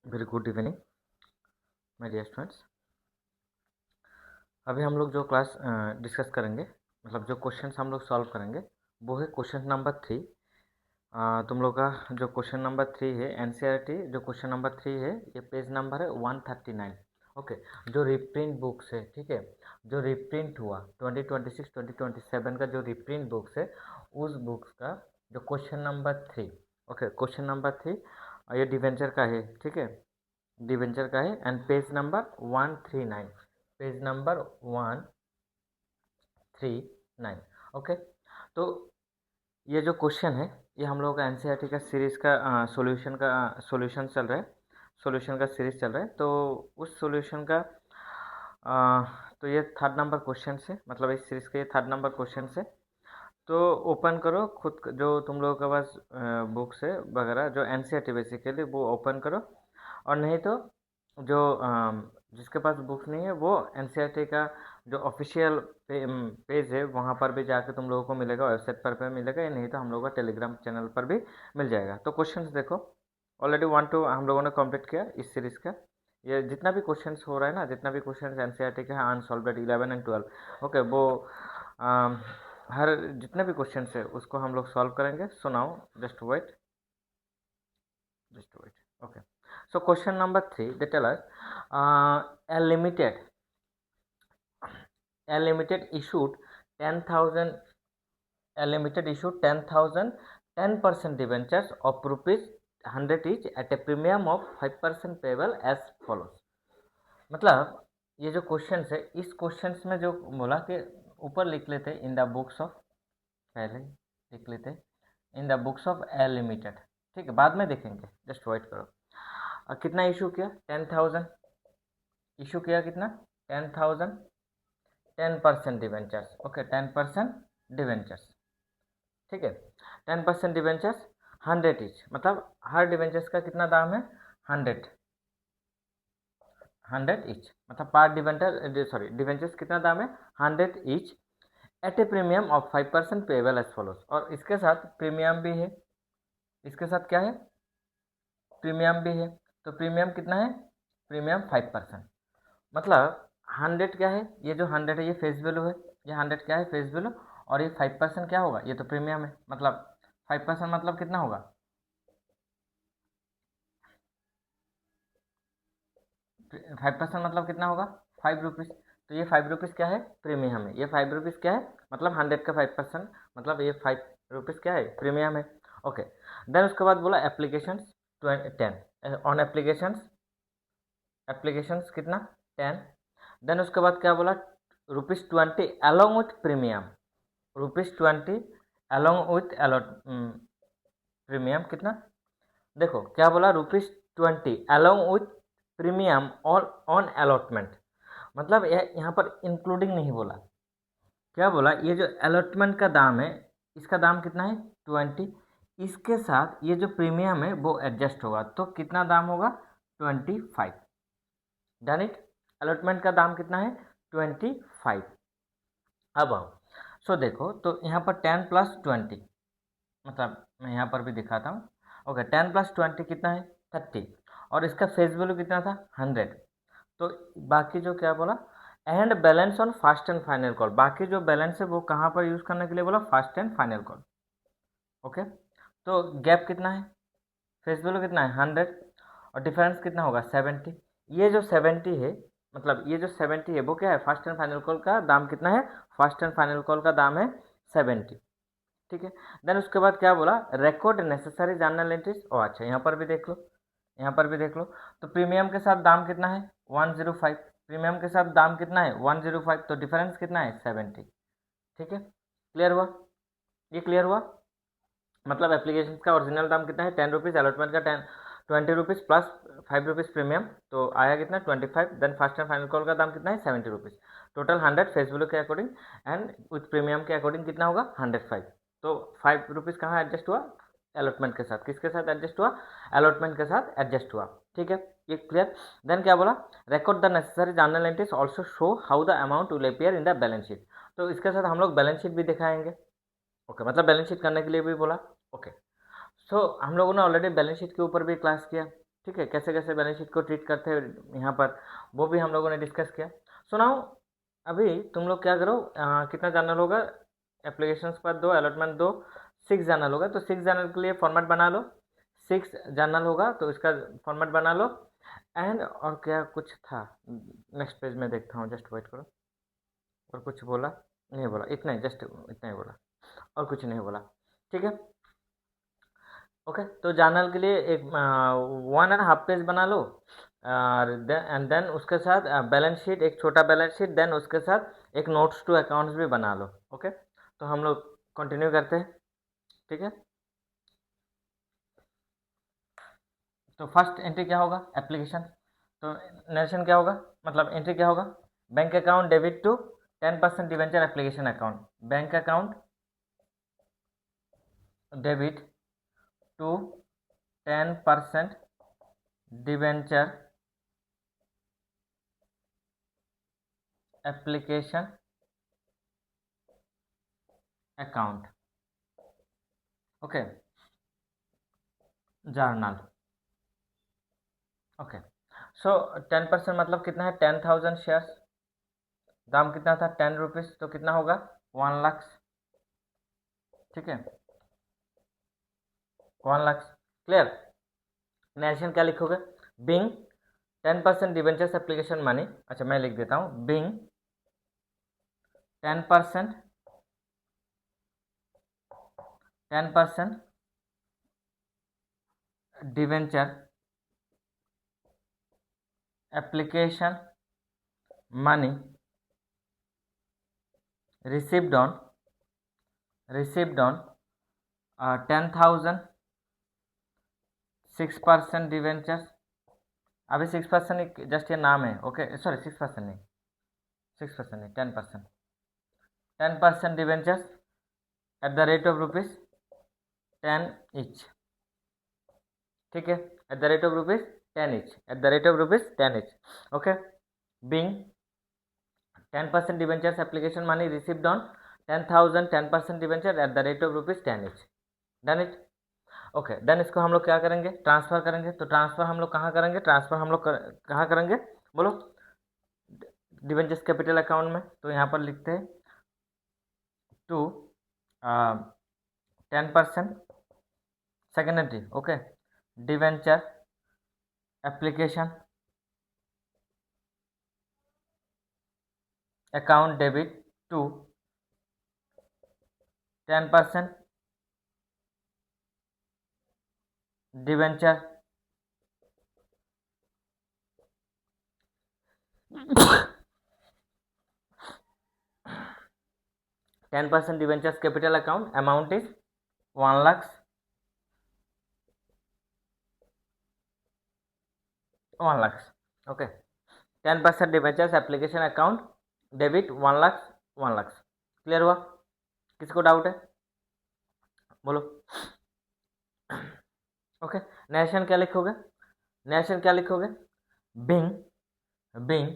Very good evening my dear students. अभी हम लोग जो क्लास डिस्कस करेंगे, मतलब जो क्वेश्चंस हम लोग सॉल्व करेंगे, वो है क्वेश्चन नंबर 3। तुम लोग का जो क्वेश्चन नंबर 3 है एनसीईआरटी, जो क्वेश्चन नंबर 3 है, ये पेज नंबर है 139। ओके, जो रिप्रिंट बुक्स है, ठीक है, जो रिप्रिंट हुआ 2026 2027 का जो रिप्रिंट बुक्स है, उस बुक्स का जो question number 3, okay, question number 3 ये डिवेंचर का है, ठीक है, डिवेंचर का है, and page number 139, page number 139। Okay, तो ये जो क्वेश्चन है, ये हम लोग का एनसीईआरटी का सीरीज का सॉल्यूशन चल रहा है, सॉल्यूशन का सीरीज चल रहा है। तो उस सॉल्यूशन का तो ये थर्ड नंबर क्वेश्चन है, मतलब इस सीरीज का ये थर्ड नंबर क्वेश्चन है। तो ओपन करो खुद जो तुम लोगों के पास बुक्स है वगैरह, जो एनसीईआरटी बेसिकली, वो ओपन करो, और नहीं तो जो जिसके पास बुक्स नहीं है वो एनसीईआरटी का जो ऑफिशियल पेज है वहाँ पर भी जाके तुम लोगों को मिलेगा, वेबसाइट पर भी मिलेगा, या नहीं तो हम लोगों का टेलीग्राम चैनल पर भी मिल जाएगा। तो क्वेश्चंस देखो, ऑलरेडी 1 2 हम लोगों ने कंप्लीट किया इस सीरीज़ का। ये जितना भी क्वेश्चंस हो रहा है ना, जितना भी क्वेश्चंस एनसीईआरटी के हैं अनसॉल्व्ड 11 एंड 12, ओके, वो अम, हर जितने भी क्वेश्चंस है उसको हम लोग सॉल्व करेंगे। So now just wait, okay. So question number 3, they tell us a limited issued 10,000, a limited issued 10,000 10% debentures of rupees 100 each at a premium of 5% payable as follows। मतलब ये जो क्वेश्चन है, इस क्वेश्चन में जो बोला कि ऊपर लिख लेते इन द बुक्स ऑफ, पहले लिख लेते in the books of A limited, ठीक है, बाद में देखेंगे, जस्ट वेट करो। कितना इशू किया? 10,000 इशू किया, कितना? 10,000 10% डिवेंचर्स, ओके, 10% डिवेंचर्स, ठीक है, 10% डिवेंचर्स 100 ईच, मतलब हर डिवेंचर्स का कितना दाम है? 100 ईच, मतलब पर डिवेंचर, सॉरी, डिवेंचर्स कितना दाम है? 100 each at a premium of 5% payable as follows. और इसके साथ प्रीमियम भी है, इसके साथ क्या है? प्रीमियम भी है। तो प्रीमियम कितना है? प्रीमियम 5%, मतलब 100 क्या है? ये जो 100 है ये फेस वैल्यू है, ये 100 क्या है? Face value. और ये 5% क्या होगा? ये तो प्रीमियम है, मतलब 5% मतलब कितना होगा? 5% मतलब कितना होगा? 5 रुपीज़। तो ये 5 रुपीज़ क्या है? प्रीमियम है। ये 5 रुपीज़ क्या है? मतलब 100 का 5%, मतलब ये 5 रुपीज़ क्या है? प्रीमियम है। ओके, देन उसके बाद बोला एप्लीकेशन 10 ऑन एप्लीकेशंस, एप्लीकेशंस कितना? 10। देन उसके बाद क्या बोला? ₹20 along with premium, ₹20 along with allot premium कितना? देखो क्या बोला? ₹20 along with premium on on allotment, मतलब यहाँ पर इंक्लूडिंग नहीं बोला। क्या बोला? ये जो अलॉटमेंट का दाम है, इसका दाम कितना है? 20। इसके साथ ये जो प्रीमियम है वो एडजस्ट होगा, तो कितना दाम होगा? 25। Done it. अलॉटमेंट का दाम कितना है? 25। अब आओ, सो देखो, तो यहाँ पर 10 + 20, मतलब मैं यहाँ पर भी दिखाता हूँ। ओके, 10 + 20 कितना है? 30, और इसका फेस वैल्यू कितना था? 100। तो बाकी जो क्या बोला? And balance on first and final call, बाकी जो बैलेंस है वो कहाँ पर यूज़ करने के लिए बोला? First and final call. Okay, तो गैप कितना है? फेस वैल्यू कितना है? 100, और डिफरेंस कितना होगा? 70। ये जो 70 है, मतलब ये जो 70 है वो क्या है? फर्स्ट एंड फाइनल कॉल का दाम कितना है? फर्स्ट एंड फाइनल कॉल का दाम है 70, ठीक है। देन उसके बाद क्या बोला? Record necessary journal entries. Oh अच्छा, यहाँ पर भी देख लो, यहाँ पर भी देख लो। तो प्रीमियम के साथ दाम कितना है? 105। प्रीमियम के साथ दाम कितना है? 105, तो डिफरेंस कितना है? 70, ठीक है। क्लियर हुआ? ये क्लियर हुआ? मतलब एप्लीकेशन का ओरिजिनल दाम कितना है? 10 रुपीज़, अलॉटमेंट का 20 रुपीज़ प्लस 5 रुपीज़ प्रीमियम, तो आया कितना? 25। Then first and final call का दाम कितना है? 70 रुपीज़। टोटल 100 फेस वैल्यू के अकॉर्डिंग, एंड विथ प्रीमियम के अकॉर्डिंग कितना होगा? 105। तो 5 रुपीज़ कहाँ एडजस्ट हुआ? अलॉटमेंट के साथ। किसके साथ एडजस्ट हुआ? अलॉटमेंट के साथ एडजस्ट हुआ, ठीक है, ये क्लियर। देन क्या बोला? Record the necessary journal entries also show how the amount will appear in the balance sheet. तो इसके साथ हम लोग बैलेंस शीट भी दिखाएंगे। ओके, मतलब बैलेंस शीट करने के लिए भी बोला। ओके, सो हम लोगों ने ऑलरेडी बैलेंस शीट के ऊपर भी क्लास किया, ठीक है, कैसे कैसे बैलेंस शीट को ट्रीट करते हैं यहाँ पर, वो भी हम लोगों ने डिस्कस किया। सुनाओ, अभी तुम लोग क्या करो, कितना जर्नल होगा, एप्लीकेशंस पर 2, अलॉटमेंट 2, 6 जर्नल होगा। तो 6 जर्नल के लिए फॉर्मेट बना लो, 6 जर्नल होगा तो इसका फॉर्मेट बना लो। एंड और क्या कुछ था, नेक्स्ट पेज में देखता हूँ, जस्ट वेट करो। और कुछ बोला नहीं, बोला इतना ही, जस्ट इतना ही बोला, और कुछ नहीं बोला। ठीक है, ओके। तो जर्नल के लिए एक 1.5 पेज बना लो, और एंड देन उसके साथ बैलेंस शीट, एक छोटा बैलेंस शीट, देन उसके साथ एक नोट्स टू अकाउंट्स भी बना लो। ओके, तो हम लोग कंटिन्यू करते हैं। ठीक है, तो फर्स्ट एंट्री क्या होगा, एप्लीकेशन। तो नरेशन क्या होगा, मतलब एंट्री क्या होगा, bank account debit to 10% debenture application account, bank account debit to 10% debenture application account. Okay, journal. Okay, so 10% मतलब कितना है, 10,000 शेयर्स, दाम कितना था, 10 रुपीज़, तो कितना होगा, 1 लाख। ठीक है, 1 लाख, क्लियर। नेशन क्या लिखोगे, बिंग 10% डिवेंचर्स एप्लीकेशन मनी, अच्छा मैं लिख देता हूँ, being 10% 10% debenture application money received on 10,000 6% debentures. अभी 6% जस्ट ये नाम है, ओके, सॉरी 6% नहीं, 6% नहीं, 10% debentures at the rate of rupees 10 each. ठीक है, at the rate of rupees 10 each, at the rate of rupees 10 each. Okay, being 10% debentures application money received on 10,000 10% debenture at the rate of rupees 10 each, done it. Okay, then इसको हम लोग क्या करेंगे, transfer करेंगे। तो transfer हम लोग कहाँ करेंगे, ट्रांसफ़र हम लोग कहाँ करेंगे, बोलो, डिवेंचर्स कैपिटल अकाउंट में। तो यहाँ पर लिखते हैं to 10% second entry, okay, debenture application account debit to 10% debenture 10% debentures capital account, amount is 1 lakh, 1 lakh. Okay, 10% debentures application account debit 1 lakh, 1 lakh. Clear हुआ, किसको डाउट है, बोलो। ओके, नेशन क्या लिखोगे, नेशन क्या लिखोगे, being being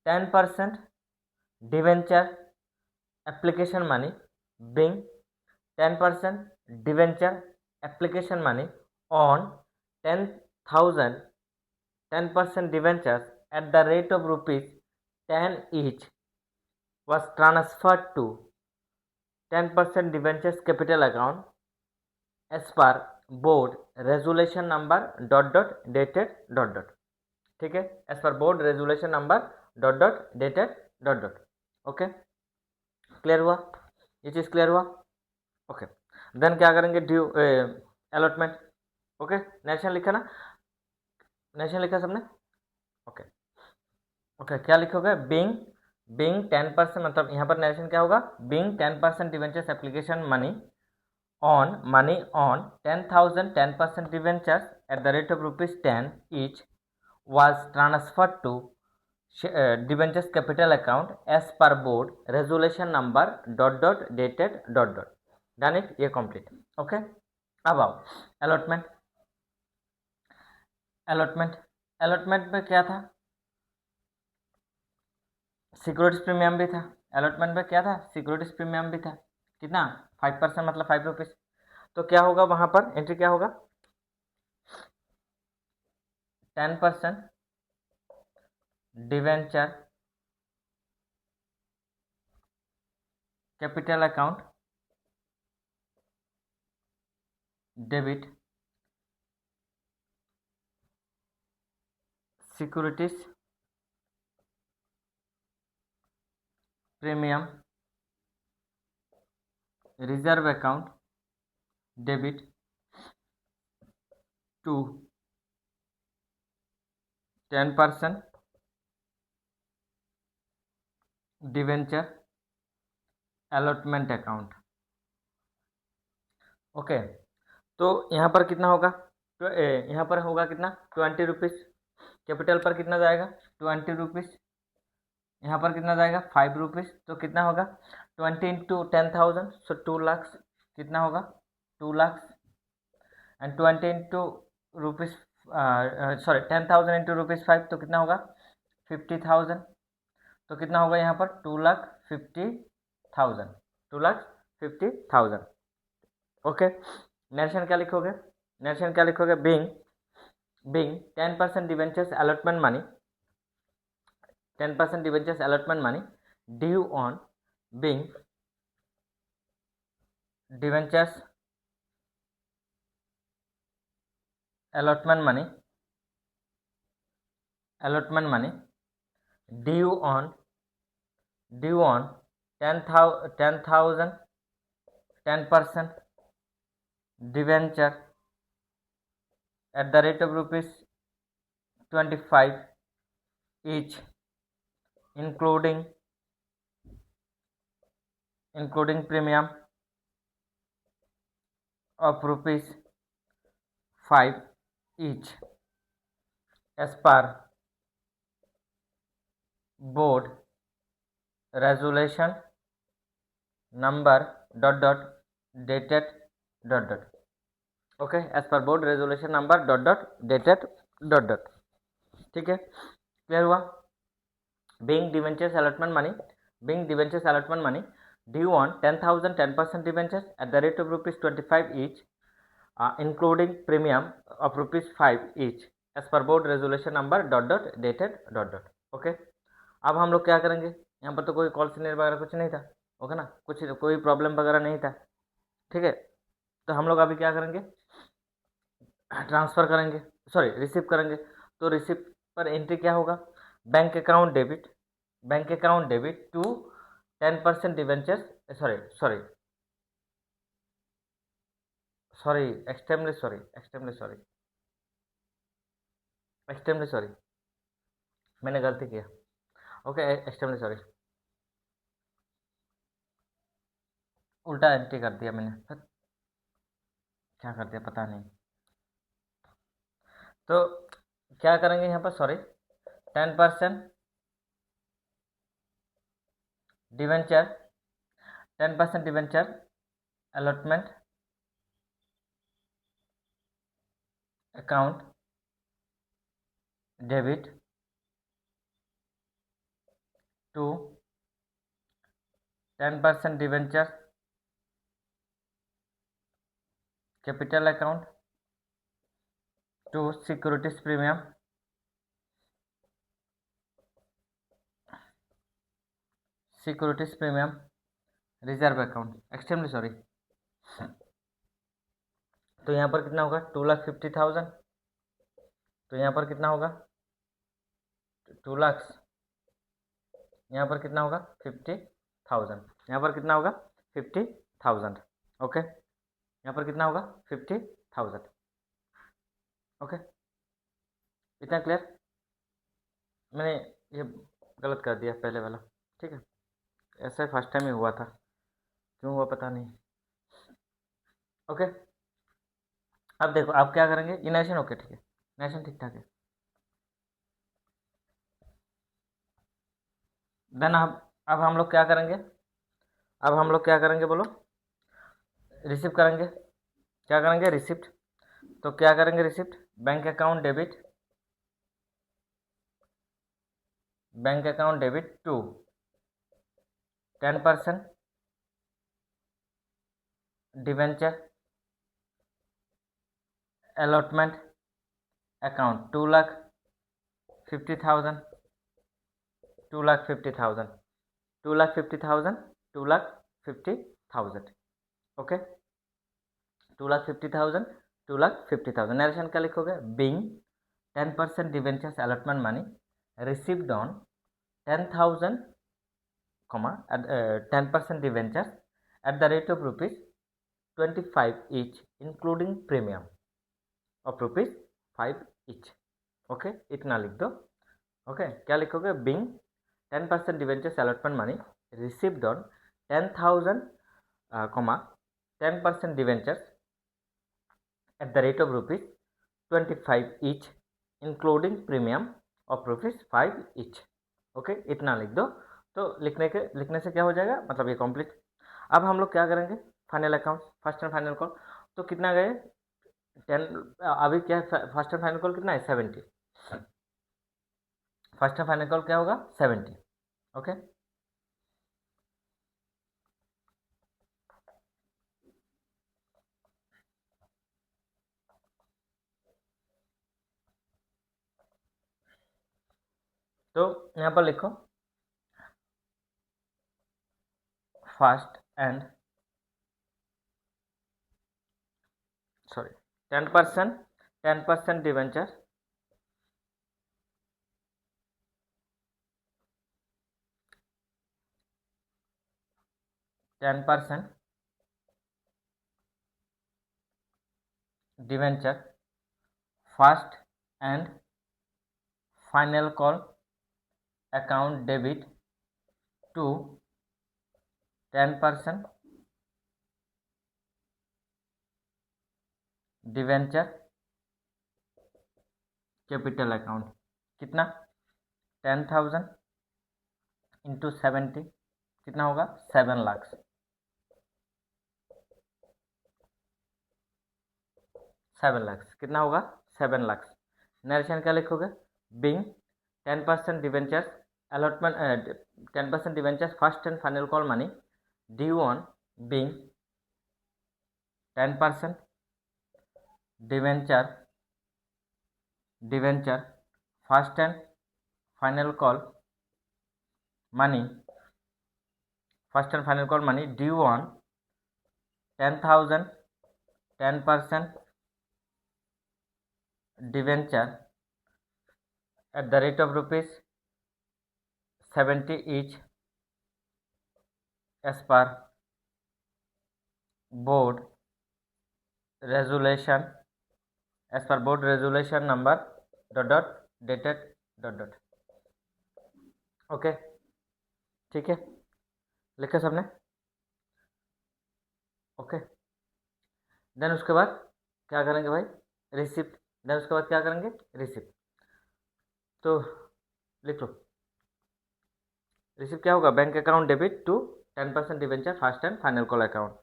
10% debenture application money, being 10% debenture application money on 10,000 10% debentures at the rate of rupees 10 each was transferred to 10% debentures capital account as per board resolution number dot dot dated dot dot। ठीक है, as per board resolution number dot dot dated dot dot। Okay, clear हुआ, ये चीज़ clear हुआ। Okay, then क्या करेंगे, due allotment. Okay, nation लिखा ना, nation लिखा सबने, ओके। ओके, क्या लिखोगे, बिंग बिंग 10%, मतलब यहाँ पर नरेशन क्या होगा, being 10% debentures application money on 10,000 10% debentures at the rate of rupees 10 each was transferred to debentures capital account as per board resolution number dot dot dated dot dot, done it, ये complete. Okay, अब आओ allotment. Allotment allotment में क्या था, securities premium भी था। Allotment में क्या था, सिक्योरिटीज प्रीमियम भी था, कितना, 5%, मतलब 5 रुपीज़। तो क्या होगा वहाँ पर एंट्री क्या होगा, 10% debenture capital account debit securities premium reserve account debit to 10% debenture allotment account. Okay, तो यहाँ पर कितना होगा? तो यहाँ पर होगा कितना? 20 रुपीज़। कैपिटल पर कितना जाएगा? 20 रुपीज़। यहाँ पर कितना जाएगा? 5 रुपीज़। तो कितना होगा? 20 इंटू 10,000, सो 2 लाख। कितना होगा? 2 lakh. And 20 into rupees, sorry 10,000 into rupees 5, तो कितना होगा? 50,000। तो कितना होगा यहाँ पर? 2,50,000। 2,50,000। ओके, नेशन क्या लिखोगे? नेशन क्या लिखोगे? Being 10% debentures allotment money, 10% debentures allotment money due on being debentures allotment money due on 10,000 10% debenture at the rate of rupees 25 each, including premium of rupees 5 each, as per board resolution number ... dated ... okay, as per board resolution number ... dated ... ठीक है, clear हुआ? Being debentures allotment money due on 10,000 10% debentures at the rate of rupees 25 each, including premium of rupees 5 each, as per board resolution number ... dated ... okay, अब हम लोग क्या करेंगे? यहाँ पर तो कोई कॉल सीनियर वगैरह कुछ नहीं था, ओके ना, कुछ कोई प्रॉब्लम वगैरह नहीं था, ठीक है। तो हम लोग अभी क्या करेंगे? ट्रांसफ़र करेंगे, सॉरी रिसीव करेंगे। तो रिसीव पर एंट्री क्या होगा? Bank account debit to 10% debentures, extremely sorry, मैंने गलती किया। ओके, एक्सट्रीमली सॉरी, उल्टा एंट्री कर दिया मैंने, क्या कर दिया पता नहीं। तो क्या करेंगे यहाँ पर? Sorry, 10% debenture allotment account debit to 10% debenture capital account to securities premium reserve account, extremely sorry. तो यहाँ पर कितना होगा? 2,50,000। तो यहाँ पर कितना होगा? 2 लाख। यहाँ पर कितना होगा? 50,000। यहाँ पर कितना होगा? 50,000। ओके, यहाँ पर कितना होगा? 50,000। ओके, इतना क्लियर? मैंने ये गलत कर दिया पहले वाला, ठीक है, ऐसा फर्स्ट टाइम ही हुआ था, क्यों हुआ पता नहीं। ओके, अब देखो आप क्या करेंगे? ये नेशन ओके, ठीक है, नेशन ठीक ठाक है। देन अब हम लोग क्या करेंगे? बोलो, रिसिप्ट करेंगे। क्या करेंगे? रिसिप्ट। तो क्या करेंगे? Receipt bank account debit to 10% debenture allotment account 2 lakh 50,000, 2,50,000, 2,50,000, 2,50,000, okay, 2,50,000, 2,50,000। Narration क्या लिखोगे? Being 10% debentures allotment money received on 10,000, 10% debentures at the rate of rupees 25 each including premium of rupees 5 each, okay, इतना लिख दो। ओके, क्या लिखोगे? Being 10% debentures allotment money received on 10,000, 10% debentures at the rate of rupees 25 each including premium of rupees 5 each, okay, इतना लिख दो। तो लिखने से क्या हो जाएगा, मतलब ये कंप्लीट। अब हम लोग क्या करेंगे? Final account, first and final call. तो कितना गए? 10। अभी क्या है? फर्स्ट एंड फाइनल कॉल कितना है? 70। फर्स्ट एंड फाइनल कॉल क्या होगा? 70, ओके। तो यहाँ पर लिखो first and 10% debenture, 10% debenture first and final call account debit to 10% debenture capital account. कितना? 10,000 इंटू 70 कितना होगा? 7 लाख। 7 लाख कितना होगा? 7 लाख। नरेशन क्या लिखोगे? Being 10% debentures allotment, 10% debentures first and final call money due on being 10% debenture first and final call money, first and final call money due on 10,000, 10% debenture at the rate of rupees 70 each as per board resolution, as per board resolution number ... dated ... okay, ठीक है, लिखा सबने? Okay, then उसके बाद क्या करेंगे भाई? Receipt. Then उसके बाद क्या करेंगे? रिसिप्ट। तो लिख लो, रिसिप्ट क्या होगा? Bank account debit to 10% debenture first and final call account.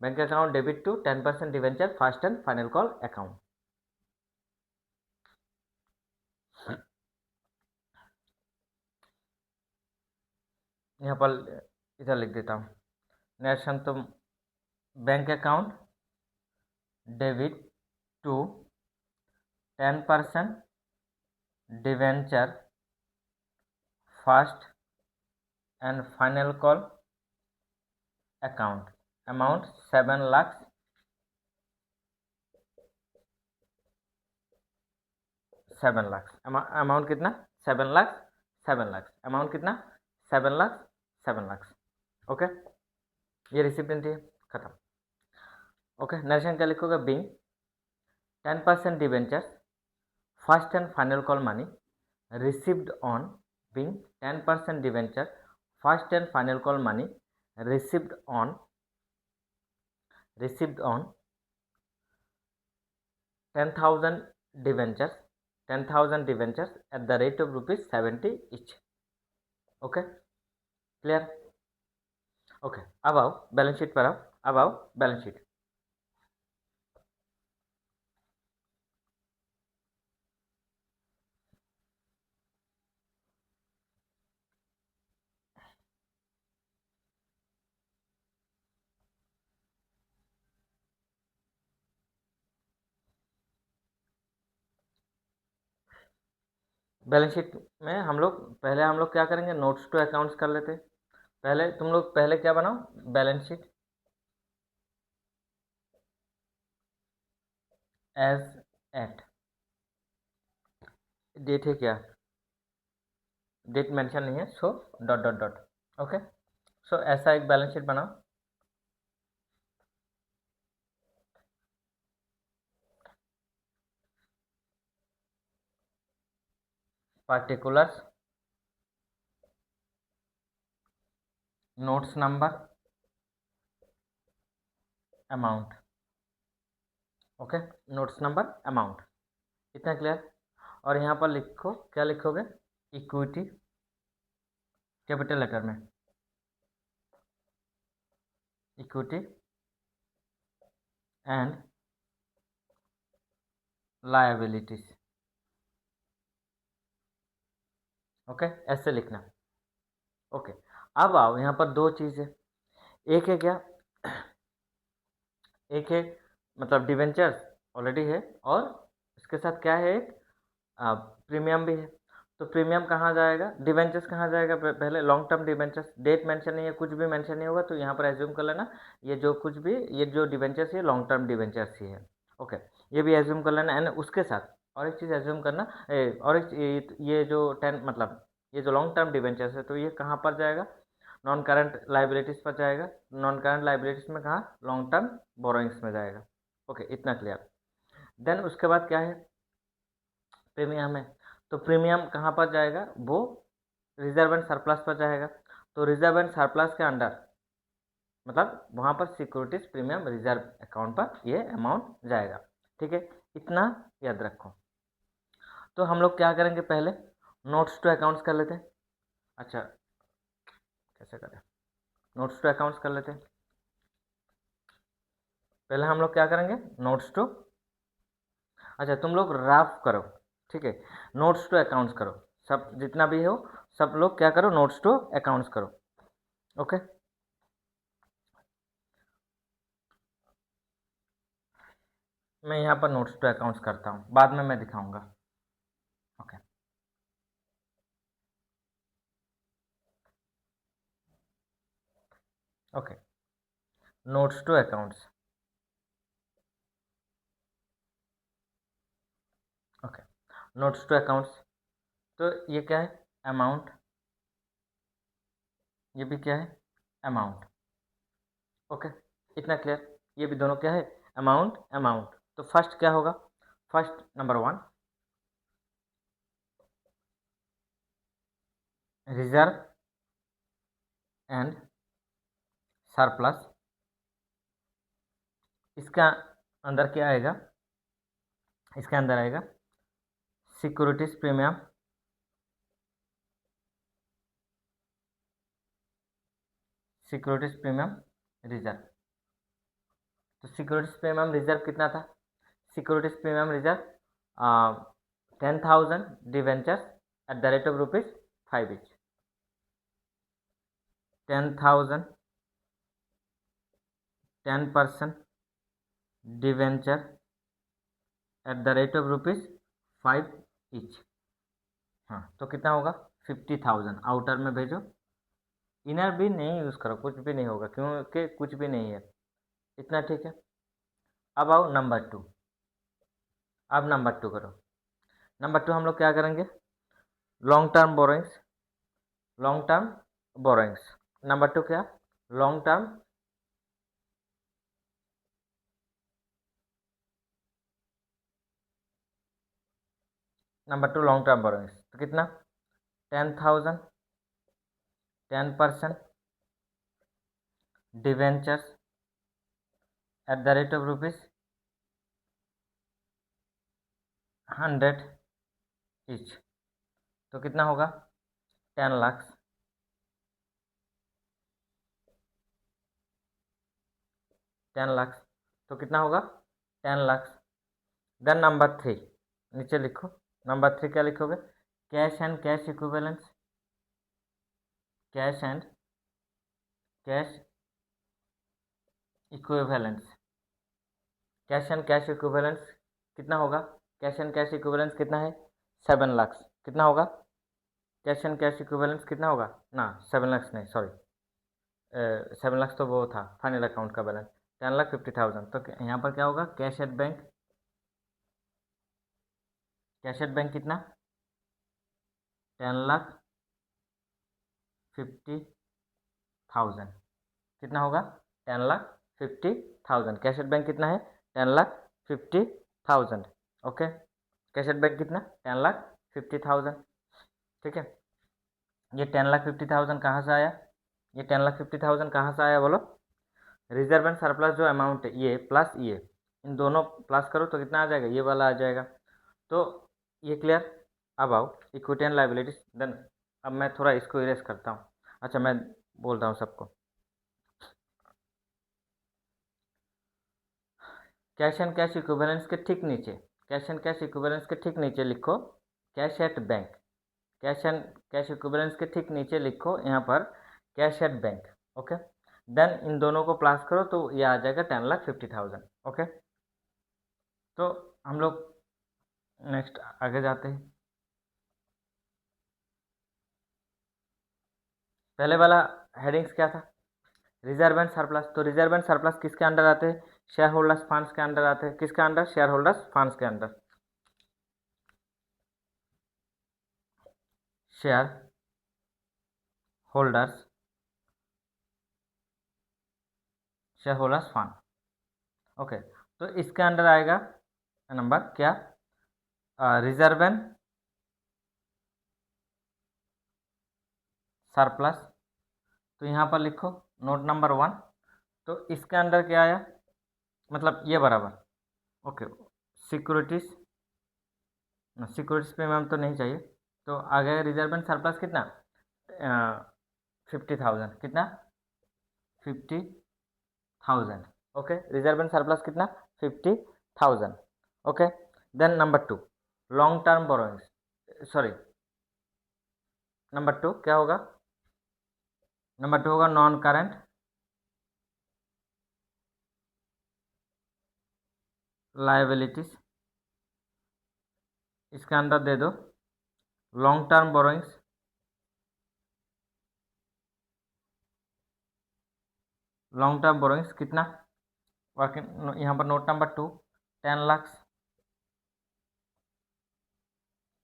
Bank account debit to 10% debenture first and final call account. यहाँ पर इधर लिख देता हूँ नेशन। तो bank account debit to 10% debenture first and final call account, amount 7 lakh, 7 lakh. Amount कितना? 7 lakh, 7 lakh. Amount कितना? 7 lakh, 7 lakh, okay. ये रिसिप्ट एंट्री है, खत्म। ओके, नरेशन क्या लिखोगे? Being 10% debentures first and final call money received on, being 10% debenture first and final call money received on 10,000 debentures, 10,000 debentures at the rate of rupees 70 each, okay, clear? Okay, अब आओ balance sheet पर आओ। अब आओ balance sheet. Balance sheet में पहले हम लोग क्या करेंगे, नोट्स टू अकाउंट्स कर लेते हैं। पहले तुम लोग पहले क्या बनाओ, balance sheet as at, date है क्या, डेट मेंशन नहीं है, so dot dot dot. Okay, so ऐसा एक बैलेंस शीट बनाओ। Particulars, notes number, amount. Okay, notes number, amount, इतना क्लियर। और यहाँ पर लिखो, क्या लिखोगे, इक्विटी कैपिटल लेटर में, इक्विटी एंड लायबिलिटीज। ओके, ऐसे लिखना। ओके, अब आओ यहाँ पर दो चीज़ है, एक है क्या, एक है मतलब डिवेंचर्स ऑलरेडी है, और इसके साथ क्या है, एक प्रीमियम भी है। तो प्रीमियम कहाँ जाएगा, डिवेंचर्स कहाँ जाएगा, पहले long term debentures, date mention नहीं है, कुछ भी मेंशन नहीं होगा, तो यहाँ पर एज्यूम कर लेना ये जो कुछ भी, ये जो डिवेंचर्स है लॉन्ग टर्म डिवेंचर्स ही है। ओके, ये भी एज्यूम कर लेना। एंड उसके साथ और एक चीज़ एज्यूम करना, और एक ये जो 10 मतलब ये जो लॉन्ग टर्म डिवेंचर्स है, तो ये कहाँ पर जाएगा, नॉन करंट लाइबिलिटीज़ पर जाएगा। नॉन करंट लाइबिलिटीज़ में कहाँ, लॉन्ग टर्म बोरोइंग्स में जाएगा। ओके, इतना क्लियर। देन उसके बाद क्या है, प्रीमियम है, तो प्रीमियम कहाँ पर जाएगा, वो रिजर्व एंड सरप्लस पर जाएगा। तो रिजर्व एंड सरप्लस के अंडर मतलब वहाँ पर सिक्योरिटीज प्रीमियम रिजर्व अकाउंट पर ये अमाउंट जाएगा। ठीक है, इतना याद रखो। तो हम लोग क्या करेंगे, पहले नोट्स टू अकाउंट्स कर लेते हैं। अच्छा, कैसे करें, नोट्स टू अकाउंट्स कर लेते हैं। पहले हम लोग क्या करेंगे, नोट्स टू, अच्छा तुम लोग रफ करो, ठीक है, नोट्स टू अकाउंट्स करो, सब जितना भी हो सब लोग क्या करो, नोट्स टू अकाउंट्स करो। ओके, मैं यहाँ पर नोट्स टू अकाउंट्स करता हूँ, बाद में मैं दिखाऊंगा। Okay, okay, notes to accounts. Okay, notes to accounts, तो ये क्या है, अमाउंट, ये भी क्या है, अमाउंट। ओके, इतना क्लियर, ये भी दोनों क्या है, अमाउंट अमाउंट। तो फर्स्ट क्या होगा, first number 1, reserve and surplus, इसका अंदर क्या आएगा, इसके अंदर आएगा securities premium, securities premium reserve. तो सिक्योरिटीज प्रीमियम रिजर्व कितना था, securities premium reserve 10,000 debentures at the rate of ₹5 each, 10,000, 10% debenture at the rate of ₹5 each। हाँ, तो कितना होगा, 50,000। आउटर में भेजो, इनर भी नहीं यूज़ करो, कुछ भी नहीं होगा क्योंकि कुछ भी नहीं है। इतना ठीक है। अब आओ नंबर 2, अब नंबर 2 करो। नंबर 2 हम लोग क्या करेंगे, long term borrowings, long term borrowings. Number 2 क्या, long term, number 2 long term borrowings, तो कितना, 10,000, 10% debentures at the rate of ₹100 each, तो कितना होगा, 10 लाख, 10 लाख, तो कितना होगा, 10 लाख। देन नंबर 3, नीचे लिखो, नंबर 3 क्या लिखोगे, cash and cash equivalence, cash and cash equivalence, cash and cash equivalence कितना होगा, कैश एंड कैश इक्विवेलेंस कितना है, 7 लाख। कितना होगा, कैश एंड कैश इक्विवेलेंस कितना होगा ना, 7 लाख नहीं, सॉरी 7 लाख तो वो था फाइनल अकाउंट का बैलेंस, 10,50,000। तो यहाँ पर क्या होगा, cash at bank, cash at bank कितना, 10,50,000 कितना होगा, 10,50,000। कैश एट बैंक कितना है, 10,50,000। ओके, कैश एट बैंक कितना, 10,50,000। ठीक है, ये 10,50,000 कहाँ से आया, ये 10,50,000 कहाँ से आया बोलो, रिजर्व एंड सरप्लस जो अमाउंट है ये प्लस ये, इन दोनों प्लस करो तो कितना आ जाएगा, ये वाला आ जाएगा। तो ये क्लियर। अब आओ इक्विटी एंड लायबिलिटीज, देन अब मैं थोड़ा इसको इरेज करता हूँ। अच्छा, मैं बोल रहा हूँ सबको, कैश एंड कैश इक्विवेलेंस के ठीक नीचे, कैश एंड कैश इक्विवेलेंस के ठीक नीचे लिखो cash at bank, cash and cash equivalents के ठीक नीचे लिखो यहाँ पर cash at bank. Okay, then इन दोनों को प्लस करो तो ये आ जाएगा 10,50,000। ओके, तो हम लोग नेक्स्ट आगे जाते हैं। पहले वाला हेडिंग्स क्या था, रिजर्व एंड सरप्लस। तो रिजर्व एंड सरप्लस किसके अंडर आते हैं, शेयर होल्डर्स फंड्स के अंडर आते हैं। किसके अंडर, शेयर होल्डर्स फंड्स के under. Share holders, share holders fund. Okay, तो इसके अंडर आएगा नंबर क्या, रिजर्व एंड सरप्लस। तो यहाँ पर लिखो नोट नंबर 1। तो इसके अंदर क्या आया, मतलब ये बराबर, ओके, सिक्योरिटीज, सिक्योरिटीज पे मैम तो नहीं चाहिए। तो आ गया रिजर्व एंड सरप्लस कितना, 50,000, कितना 50,000। ओके, रिजर्व एंड सरप्लस कितना 50,000। Okay, then number 2 long term borrowings, sorry number 2 क्या होगा, नंबर 2 होगा नॉन करेंट लायबिलिटीज। इसके अंदर दे दो long term borrowings, long term borrowings कितना, वर्किंग यहाँ पर नोट नंबर 2 10 लाख,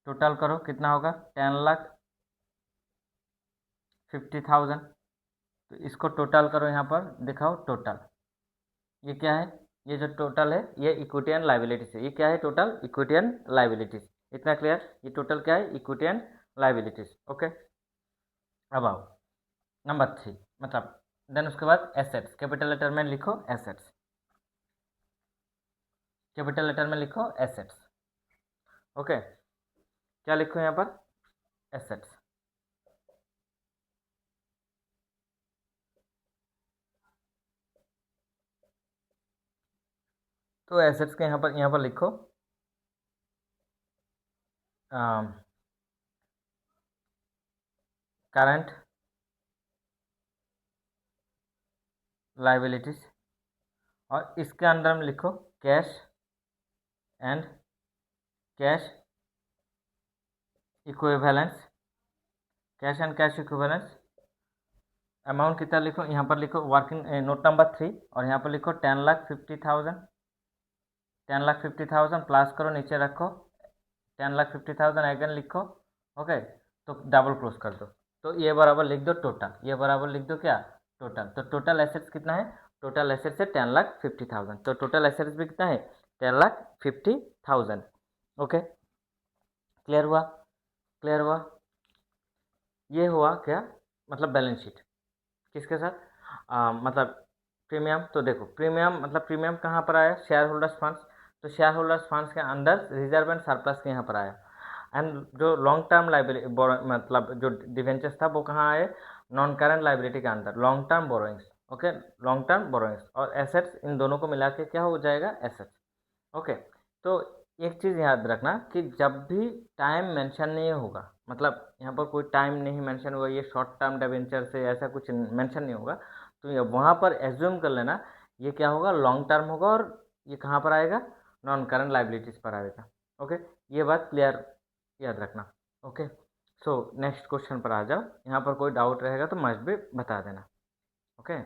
टोटल करो कितना होगा, 10,50,000। तो इसको टोटल करो, यहाँ पर दिखाओ टोटल, ये क्या है, ये जो टोटल है ये इक्विटी एंड लायबिलिटीज है। ये क्या है, टोटल इक्विटी एंड लायबिलिटीज। इतना क्लियर, ये टोटल क्या है, इक्विटी एंड लायबिलिटीज। ओके, अब आओ नंबर 3, मतलब देन उसके बाद एसेट्स, कैपिटल लेटर में लिखो एसेट्स, कैपिटल लेटर में लिखो एसेट्स। ओके, क्या लिखो यहाँ पर, एसेट्स। तो एसेट्स के यहाँ पर लिखो करंट लायबिलिटीज, और इसके अंदर में लिखो cash and cash equivalence, cash and cash equivalence. Amount कितना लिखो, यहाँ पर लिखो वर्किंग नोट नंबर 3, और यहाँ पर लिखो 10,50,000, 10,50,000 प्लस करो नीचे रखो 10,50,000 अगेन लिखो। ओके, तो डबल क्लोज कर दो, तो ये बराबर लिख दो टोटल, ये बराबर लिख दो क्या, टोटल। तो टोटल एसेट्स कितना है, टोटल एसेट्स है 10,50,000। तो टोटल एसेट्स भी कितना है, 10,50,000। ओके, क्लियर हुआ, क्लियर हुआ। ये हुआ क्या, मतलब बैलेंस शीट किसके साथ, मतलब प्रीमियम। तो देखो प्रीमियम, मतलब प्रीमियम कहाँ पर आया, शेयर होल्डर्स फंड्स। तो शेयर होल्डर्स फंड्स के अंडर रिजर्व एंड सरप्लस के यहाँ पर आया। एंड जो लॉन्ग टर्म लाइबिलिटी, मतलब जो डिवेंचर्स था वो कहाँ आए, नॉन करेंट लाइबिलिटी के अंदर, long term borrowings. Okay, long term borrowings और एसेट्स, इन दोनों को मिला के क्या हो जाएगा, एसेट्स। ओके, तो एक चीज़ याद रखना कि जब भी टाइम मेंशन नहीं होगा, मतलब यहाँ पर कोई टाइम नहीं मेंशन हुआ, ये शॉर्ट टर्म डिबेंचर से ऐसा कुछ मेंशन नहीं होगा, तो ये वहाँ पर एज्यूम कर लेना ये क्या होगा, लॉन्ग टर्म होगा, और ये कहाँ पर आएगा, नॉन करंट लाइबिलिटीज़ पर आएगा। ओके, ये बात क्लियर याद रखना। ओके, सो नेक्स्ट क्वेश्चन पर आ जाओ। यहाँ पर कोई डाउट रहेगा तो मस्ट भी बता देना। ओके।